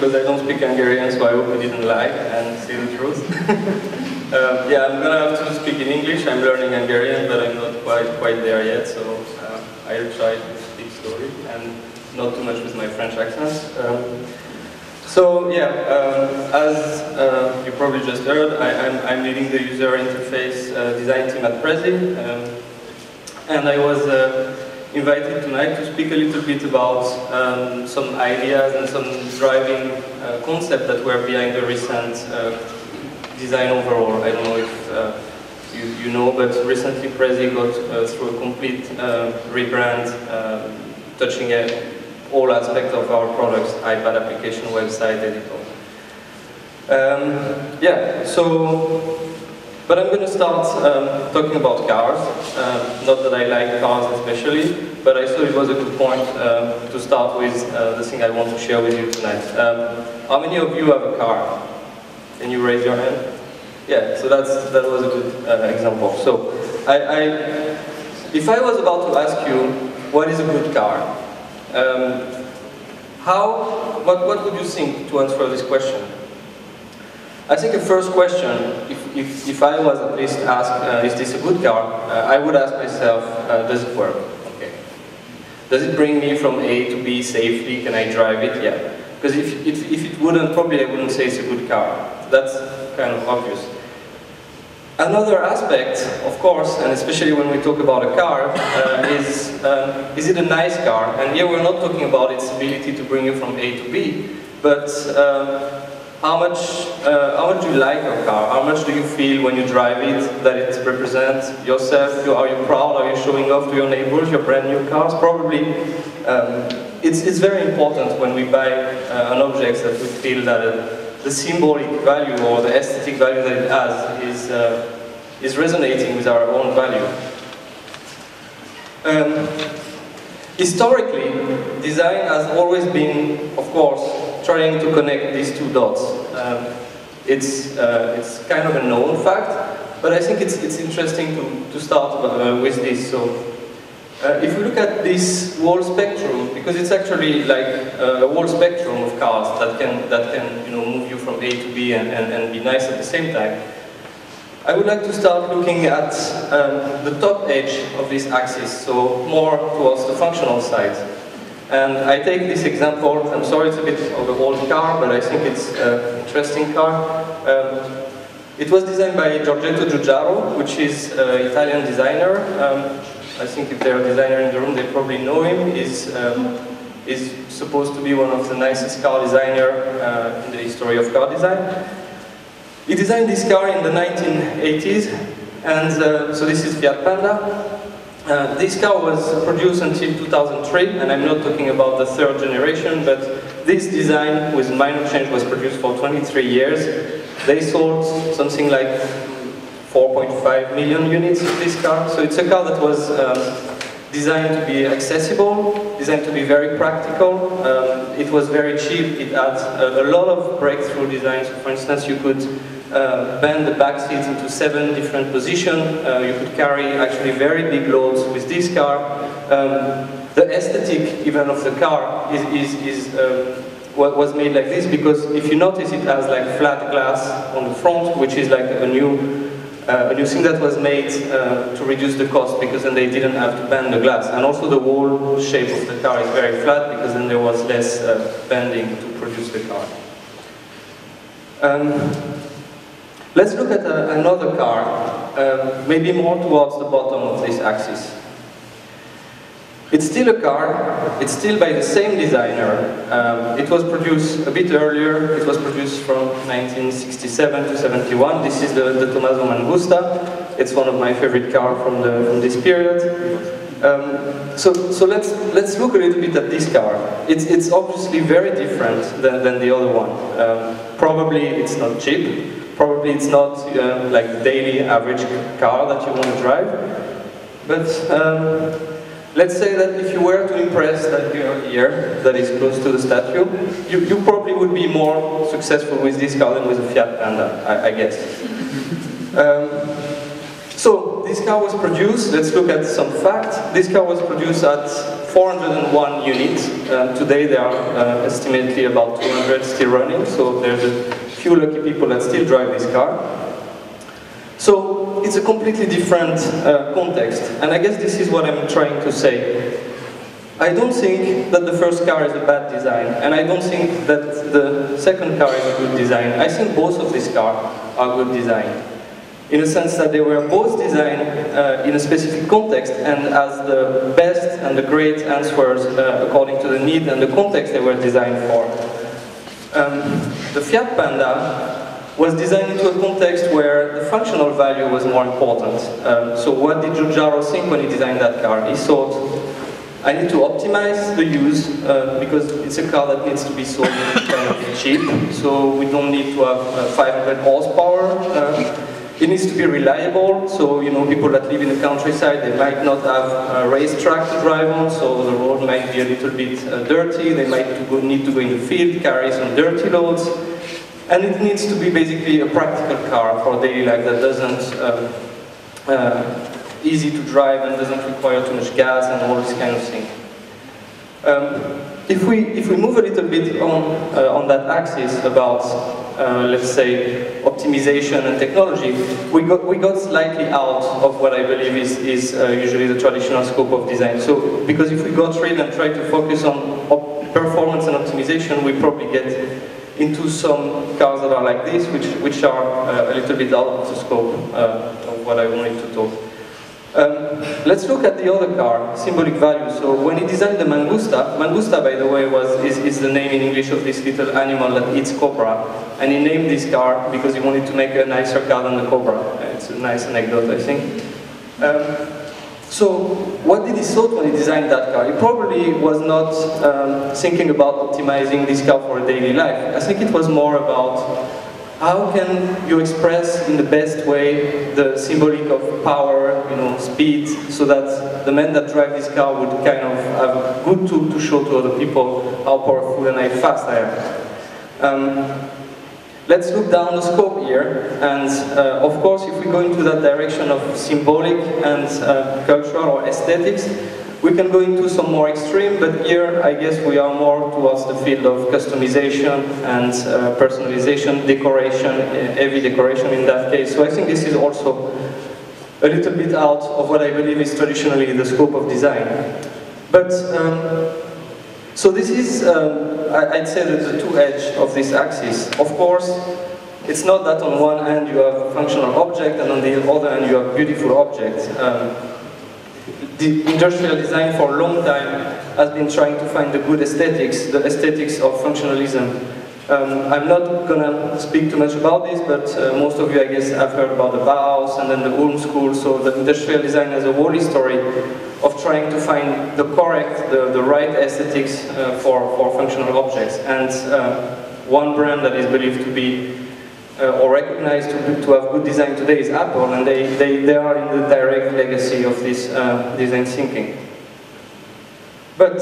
because I don't speak Hungarian, so I hope I didn't lie and say the truth. Yeah, I'm gonna have to speak in English. I'm learning Hungarian, but I'm not quite there yet, so I'll try to speak slowly and not too much with my French accents. So yeah, as you probably just heard, I'm leading the user interface design team at Prezi, and I was invited tonight to speak a little bit about some ideas and some driving concepts that were behind the recent design overall. I don't know if you know, but recently Prezi got through a complete rebrand, touching all aspects of our products, iPad application, website, editor. Yeah, so, but I'm going to start talking about cars. Not that I like cars especially, but I thought it was a good point to start with the thing I want to share with you tonight. How many of you have a car? Can you raise your hand? Yeah, so that was a good example. So, if I was about to ask you, what is a good car? What would you think to answer this question? I think the first question, if I was at least asked, is this a good car? I would ask myself, does it work? Okay. Does it bring me from A to B safely? Can I drive it? Yeah. Because if it wouldn't, probably I wouldn't say it's a good car. That's kind of obvious. Another aspect, of course, and especially when we talk about a car, is it a nice car? And here we're not talking about its ability to bring you from A to B, but how much do you like your car? How much do you feel when you drive it that it represents yourself? Are you proud? Are you showing off to your neighbors your brand new cars? Probably. It's very important when we buy an object that we feel that the symbolic value or the aesthetic value that it has is resonating with our own value. Historically, design has always been, of course, trying to connect these two dots. It's kind of a known fact, but I think it's interesting to start with this. So, if we look at this whole spectrum, because it's actually like a whole spectrum of cars that can move you from A to B and be nice at the same time, I would like to start looking at the top edge of this axis, so more towards the functional side. And I take this example, I'm sorry it's a bit of an old car, but I think it's an interesting car. It was designed by Giorgetto Giugiaro, which is an Italian designer. I think if they're a designer in the room, they probably know him. He's supposed to be one of the nicest car designers in the history of car design. He designed this car in the 1980s, and so this is Fiat Panda. This car was produced until 2003, and I'm not talking about the third generation, but this design with minor change was produced for 23 years. They sold something like 4.5 million units of this car. So it's a car that was designed to be accessible, designed to be very practical. It was very cheap. It had a lot of breakthrough designs. For instance, you could bend the back seats into 7 different positions. You could carry actually very big loads with this car. The aesthetic even of the car was made like this, because if you notice, it has like flat glass on the front, which is like a new thing that was made to reduce the cost, because then they didn't have to bend the glass. And also the whole shape of the car is very flat, because then there was less bending to produce the car. Let's look at another car, maybe more towards the bottom of this axis. It's still a car, it's still by the same designer. It was produced a bit earlier. It was produced from 1967 to 71. This is the Tommaso Mangusta. It's one of my favorite cars from this period. So let's look a little bit at this car. It's obviously very different than the other one. Probably it's not cheap. Probably it's not like the daily average car that you want to drive. But let's say that if you were to impress that girl here, that is close to the statue, you probably would be more successful with this car than with a Fiat Panda, I guess. So, this car was produced, let's look at some facts. This car was produced at 401 units. Today there are estimately about 200 still running, so there's a few lucky people that still drive this car. So it's a completely different context, and I guess this is what I'm trying to say. I don't think that the first car is a bad design, and I don't think that the second car is a good design. I think both of these cars are good design, in a sense that they were both designed in a specific context and as the best and the great answers according to the need and the context they were designed for. The Fiat Panda was designed into a context where the functional value was more important. So what did Giugiaro think when he designed that car? He thought, I need to optimize the use because it's a car that needs to be sold kind of cheap, so we don't need to have 500 horsepower. It needs to be reliable, so people that live in the countryside, they might not have a racetrack to drive on, so the road might be a little bit dirty, they might need to go in the field, carry some dirty loads. And it needs to be basically a practical car for daily life that doesn't easy to drive and doesn't require too much gas and all this kind of thing. If we move a little bit on that axis about let's say optimization and technology, we got slightly out of what I believe is usually the traditional scope of design. So because if we got rid and try to focus on performance and optimization, we probably get into some cars that are like this, which are a little bit out of the scope of what I wanted to talk. Let's look at the other car, symbolic value. So when he designed the Mangusta, by the way is the name in English of this little animal that eats cobra, and he named this car because he wanted to make a nicer car than the cobra. It's a nice anecdote, I think. So what did he thought when he designed that car? He probably was not thinking about optimizing this car for a daily life. I think it was more about how can you express in the best way the symbolic of power, speed, so that the men that drive this car would kind of have a good tool to show to other people how powerful and how fast I am. Let's look down the scope here, and of course if we go into that direction of symbolic and cultural or aesthetics, we can go into some more extreme, but here I guess we are more towards the field of customization and personalization, decoration, heavy decoration in that case. So I think this is also a little bit out of what I believe is traditionally the scope of design. But, so this is, I'd say that the two edges of this axis. Of course, it's not that on one hand you have a functional object and on the other hand you have beautiful objects. The industrial design for a long time has been trying to find the good aesthetics, the aesthetics of functionalism. I'm not going to speak too much about this, but most of you, I guess, have heard about the Bauhaus and then the Ulm school. So the industrial design has a whole history of trying to find the correct, the right aesthetics for functional objects. And one brand that is believed to be or recognized to have good design today is Apple, and they are in the direct legacy of this design thinking. But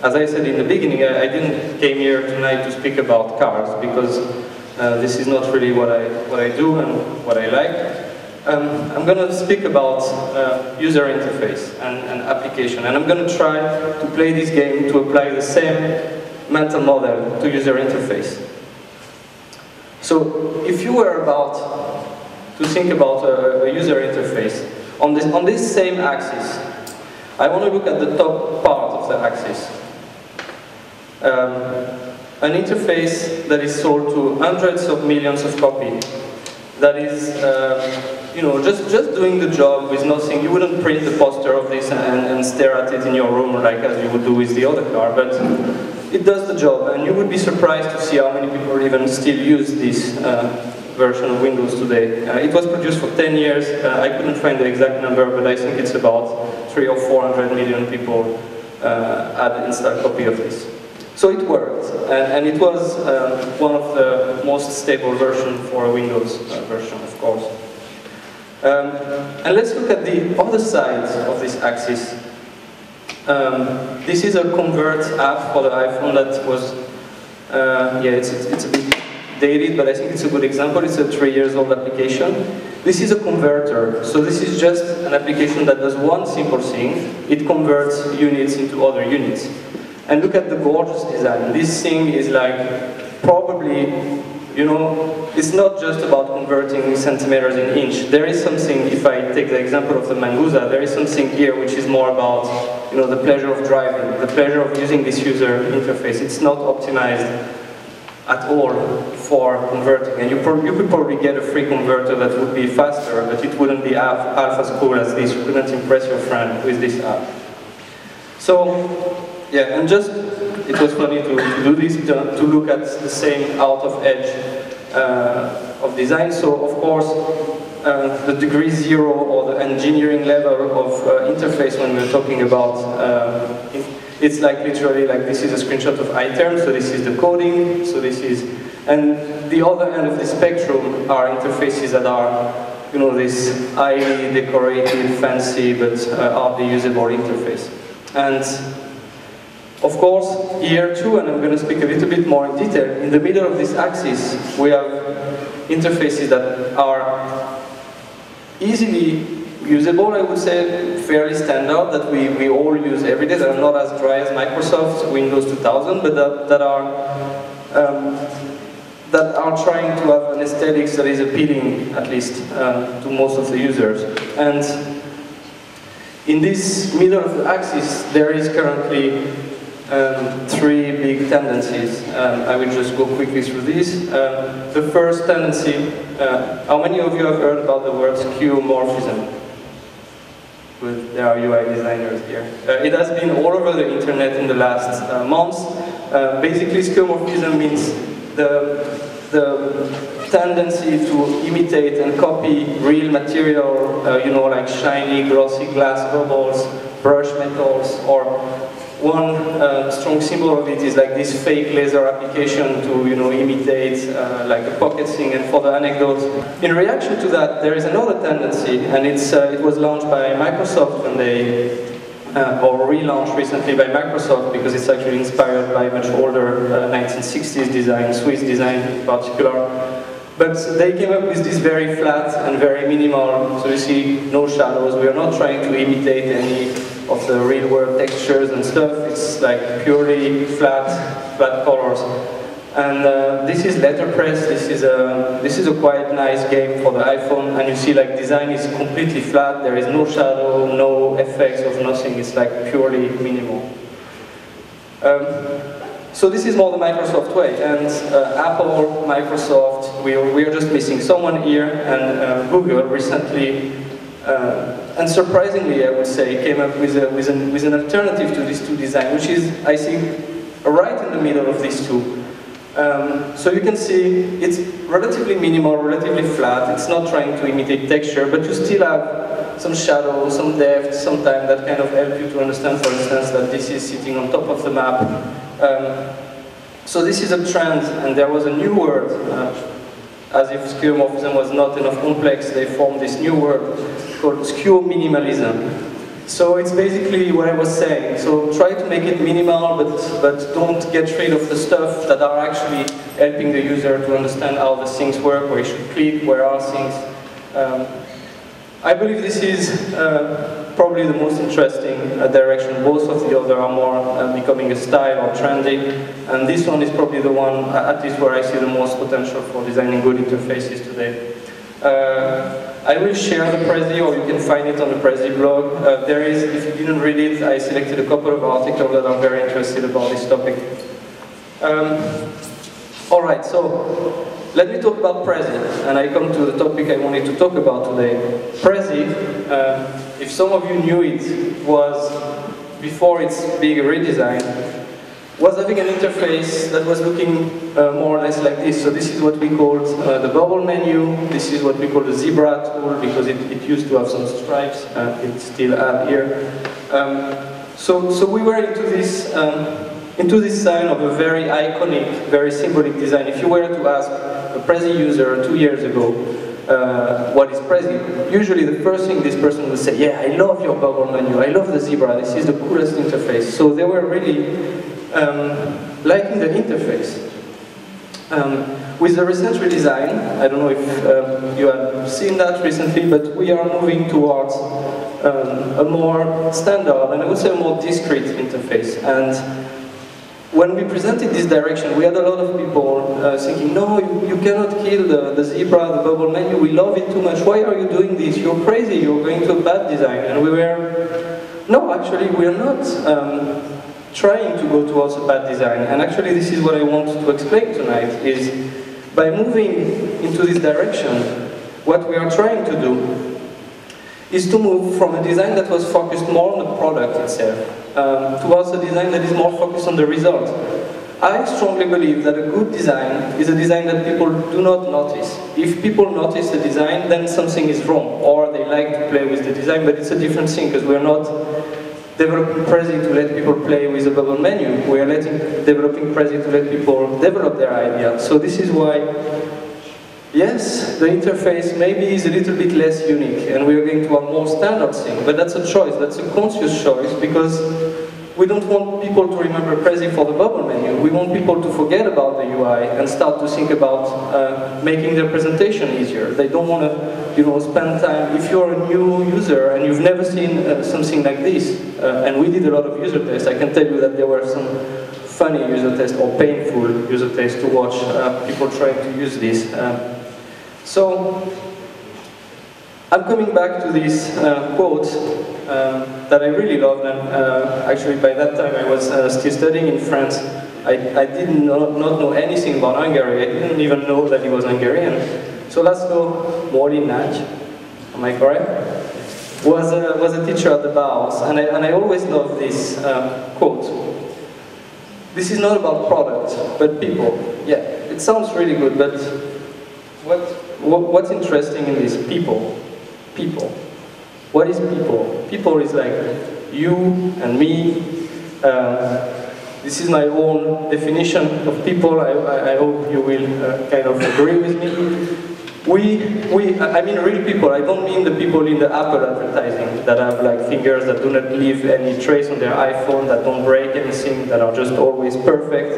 as I said in the beginning, I didn't came here tonight to speak about cars because this is not really what I do and what I like. I'm going to speak about user interface and application, and I'm going to try to play this game to apply the same mental model to user interface. So if you were about to think about a user interface, on this same axis, I want to look at the top part of the axis. An interface that is sold to hundreds of millions of copies, that is just doing the job with nothing. You wouldn't print the poster of this and stare at it in your room like as you would do with the other car, but it does the job, and you would be surprised to see how many people even still use this version of Windows today. It was produced for 10 years. I couldn't find the exact number, but I think it's about 300 or 400 million people had installed a copy of this. So it worked, and it was one of the most stable versions for a Windows version, of course. And let's look at the other side of this axis. This is a Convert app for the iPhone that was, it's a bit dated, but I think it's a good example. It's a 3 years old application. This is a converter, so this is just an application that does one simple thing. It converts units into other units. And look at the gorgeous design. This thing is like, probably, you know, it's not just about converting centimeters in inch. There is something, if I take the example of the Manguza, there is something here which is more about, you know, the pleasure of driving, the pleasure of using this user interface. It's not optimized at all for converting. And you could probably get a free converter that would be faster, but it wouldn't be half as cool as this. You couldn't impress your friend with this app. So, yeah, and just, it was funny to do this, to look at the same out of edge of design. So, of course, the degree 0 or the engineering level of interface when we're talking about, it's like literally like this is a screenshot of iTerm, so this is the coding, so this is, and the other end of the spectrum are interfaces that are, you know, this highly decorated, fancy, but hardly usable interface. And of course, here too, and I'm going to speak a little bit more in detail, in the middle of this axis, we have interfaces that are easily usable, I would say, fairly standard, that we all use every day, that are not as dry as Microsoft Windows 2000, but that are trying to have an aesthetics that is appealing, at least, to most of the users. And in this middle of the axis, there is currently three big tendencies. I will just go quickly through these. The first tendency, how many of you have heard about the word skeuomorphism? Good, there are UI designers here. It has been all over the internet in the last months. Basically, skeuomorphism means the tendency to imitate and copy real material, you know, like shiny, glossy glass bubbles, brush metals, or one strong symbol of it is like this fake laser application to, you know, imitate like a pocket thing. And for the anecdote, in reaction to that, there is another tendency, and it was launched by Microsoft when they, or relaunched recently by Microsoft, because it's actually inspired by much older 1960s design, Swiss design in particular. But they came up with this very flat and very minimal, so you see no shadows. We are not trying to imitate any of the real world textures and stuff. It's like purely flat colors. And this is letterpress. This is a quite nice game for the iPhone. And you see, like, design is completely flat. There is no shadow, no effects of nothing. It's like purely minimal. So this is more the Microsoft way, and Apple, Microsoft, we are just missing someone here, and Google recently, and surprisingly I would say, came up with an alternative to these two designs, which is, I think, right in the middle of these two. So you can see it's relatively minimal, relatively flat. It's not trying to imitate texture, but you still have some shadow, some depth, sometimes that kind of help you to understand, for instance, that this is sitting on top of the map. So this is a trend, and there was a new word, as if skeuomorphism was not enough complex, they formed this new word called skeuominimalism. So it's basically what I was saying. So try to make it minimal, but don't get rid of the stuff that are actually helping the user to understand how the things work, where you should click, where are things. I believe this is probably the most interesting direction. Both of the other are more becoming a style or trendy, and this one is probably the one, at least where I see the most potential for designing good interfaces today. I will share the Prezi, or you can find it on the Prezi blog. There is, if you didn't read it, I selected a couple of articles that are very interested about this topic. Alright, so let me talk about Prezi, and I come to the topic I wanted to talk about today. Prezi, if some of you knew it, was, before its big redesign, was having an interface that was looking more or less like this. So this is what we called the bubble menu. This is what we call the zebra tool, because it used to have some stripes. It still had here. So we were into this sign of a very iconic, very symbolic design. If you were to ask a Prezi user 2 years ago, what is Prezi? Usually the first thing this person would say, yeah, I love your bubble menu, I love the zebra, this is the coolest interface. So they were really liking the interface. With the recent redesign, I don't know if you have seen that recently, but we are moving towards a more standard, and I would say a more discrete interface. And when we presented this direction, we had a lot of people thinking, no, you cannot kill the zebra, the bubble menu, we love it too much, why are you doing this? You're crazy, you're going to a bad design. And we were, no, actually, we're not trying to go towards a bad design. And actually, this is what I want to explain tonight, is by moving into this direction, what we are trying to do is to move from a design that was focused more on the product itself towards a design that is more focused on the result. I strongly believe that a good design is a design that people do not notice. If people notice the design, then something is wrong, or they like to play with the design, but it's a different thing, because we're not developing Prezi to let people play with a bubble menu. We are developing Prezi to let people develop their idea. So this is why, yes, the interface maybe is a little bit less unique, and we are going to a more standard thing, but that's a choice, that's a conscious choice, because we don't want people to remember Prezi for the bubble menu. We want people to forget about the UI and start to think about making their presentation easier. They don't want to, spend time. If you're a new user and you've never seen something like this, and we did a lot of user tests, I can tell you that there were some funny user tests or painful user tests to watch people trying to use this. So I'm coming back to this quote that I really loved, and actually by that time I was still studying in France. I did not know anything about Hungary. I didn't even know that he was Hungarian. So László Molinách, am I correct? Was a teacher at the Bauhaus, and I always loved this quote. This is not about product, but people. Yeah, it sounds really good, but what's interesting in this? People. People. What is people? People is like you and me. This is my own definition of people. I hope you will kind of agree with me. I mean real people. I don't mean the people in the Apple advertising that have like fingers that do not leave any trace on their iPhone, that don't break anything, that are just always perfect.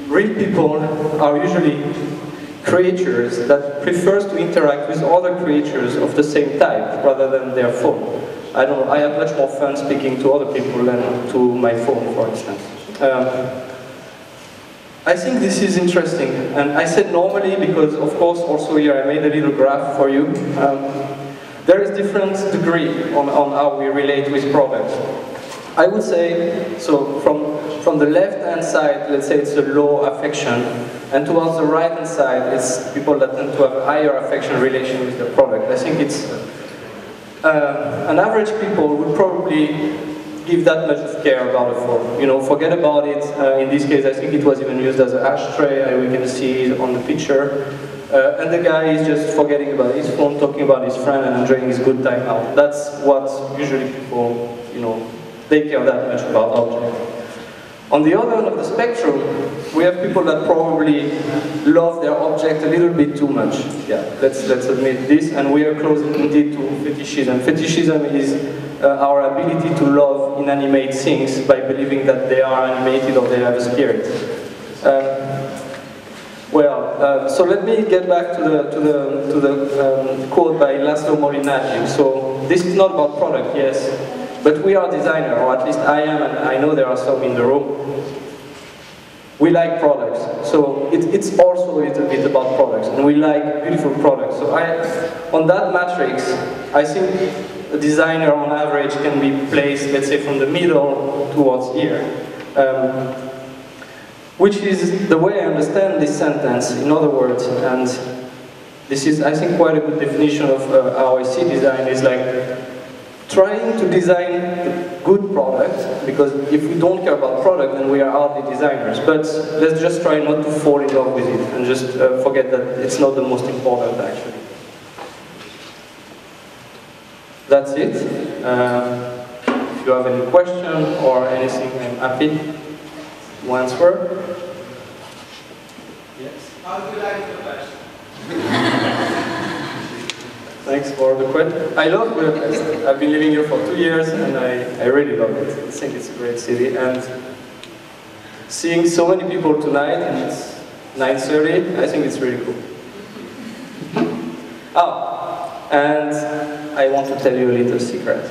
Real people are usually creatures that prefers to interact with other creatures of the same type rather than their phone. I don't know, I have much more fun speaking to other people than to my phone, for instance. I think this is interesting, and I said normally because, of course, also here I made a little graph for you. There is different degree on how we relate with products. I would say, so from the left-hand side, let's say it's a low affection, and towards the right-hand side, it's people that tend to have a higher affection relation with the product. I think it's, an average people would probably give that much of care about a phone. Forget about it. In this case, I think it was even used as an ashtray, we can see it on the picture. And the guy is just forgetting about his phone, talking about his friend, and enjoying his good time out. That's what usually people, they care that much about objects. On the other end of the spectrum, we have people that probably love their object a little bit too much. Yeah, let's admit this, and we are close indeed to fetishism. Fetishism is our ability to love inanimate things by believing that they are animated or they have a spirit. So let me get back to the quote by László Molinách. So this is not about product, yes. But we are designers, or at least I am, and I know there are some in the room. We like products, so it's also a little bit about products, and we like beautiful products. So on that matrix, I think a designer on average can be placed, let's say, from the middle towards here. Which is the way I understand this sentence, in other words, and this is, I think, quite a good definition of how I see design, is like trying to design a good product, because if we don't care about product, then we are hardly designers. But let's just try not to fall in love with it and just forget that it's not the most important, actually. That's it. If you have any question or anything, I'm happy to answer. Yes? How do you like the fashion? Thanks for the question. I love Budapest. I've been living here for 2 years, and I really love it. I think it's a great city, and seeing so many people tonight, and 9:30. I think it's really cool. Oh, and I want to tell you a little secret.